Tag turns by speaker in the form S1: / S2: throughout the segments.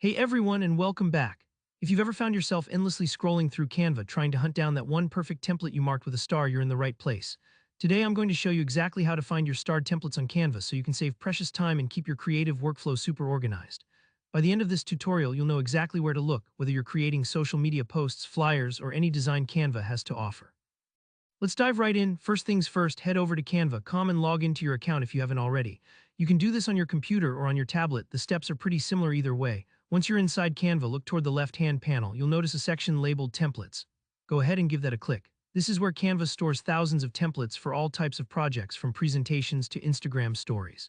S1: Hey everyone, and welcome back. If you've ever found yourself endlessly scrolling through Canva trying to hunt down that one perfect template you marked with a star, you're in the right place. Today I'm going to show you exactly how to find your starred templates on Canva so you can save precious time and keep your creative workflow super organized. By the end of this tutorial, you'll know exactly where to look, whether you're creating social media posts, flyers, or any design Canva has to offer. Let's dive right in. First things first, head over to Canva.com and log into your account if you haven't already. You can do this on your computer or on your tablet. The steps are pretty similar either way. Once you're inside Canva, look toward the left-hand panel. You'll notice a section labeled Templates. Go ahead and give that a click. This is where Canva stores thousands of templates for all types of projects, from presentations to Instagram stories.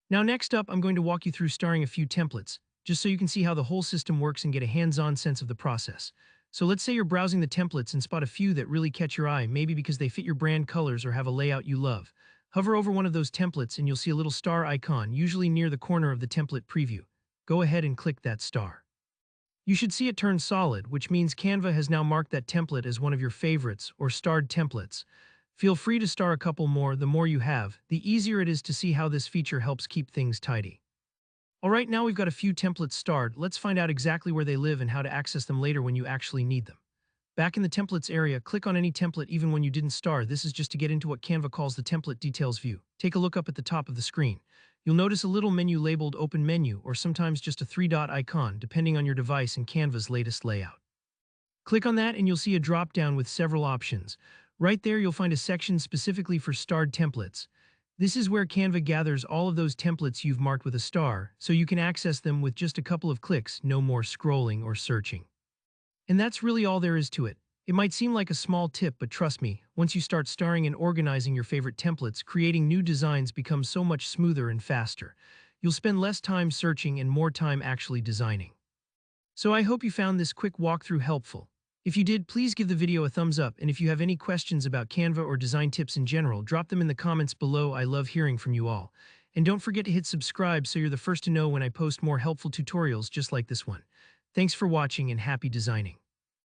S1: Now next up, I'm going to walk you through starring a few templates, just so you can see how the whole system works and get a hands-on sense of the process. So let's say you're browsing the templates and spot a few that really catch your eye, maybe because they fit your brand colors or have a layout you love. Hover over one of those templates and you'll see a little star icon, usually near the corner of the template preview. Go ahead and click that star. You should see it turn solid, which means Canva has now marked that template as one of your favorites or starred templates. Feel free to star a couple more. The more you have, the easier it is to see how this feature helps keep things tidy. Alright, now we've got a few templates starred. Let's find out exactly where they live and how to access them later when you actually need them. Back in the templates area, click on any template even when you didn't star. This is just to get into what Canva calls the template details view. Take a look up at the top of the screen. You'll notice a little menu labeled Open Menu, or sometimes just a three-dot icon, depending on your device and Canva's latest layout. Click on that and you'll see a drop-down with several options. Right there, you'll find a section specifically for starred templates. This is where Canva gathers all of those templates you've marked with a star, so you can access them with just a couple of clicks, no more scrolling or searching. And that's really all there is to it. It might seem like a small tip, but trust me, once you start starring and organizing your favorite templates, creating new designs becomes so much smoother and faster. You'll spend less time searching and more time actually designing. So I hope you found this quick walkthrough helpful. If you did, please give the video a thumbs up, and if you have any questions about Canva or design tips in general, drop them in the comments below. I love hearing from you all. And don't forget to hit subscribe so you're the first to know when I post more helpful tutorials just like this one. Thanks for watching and happy designing.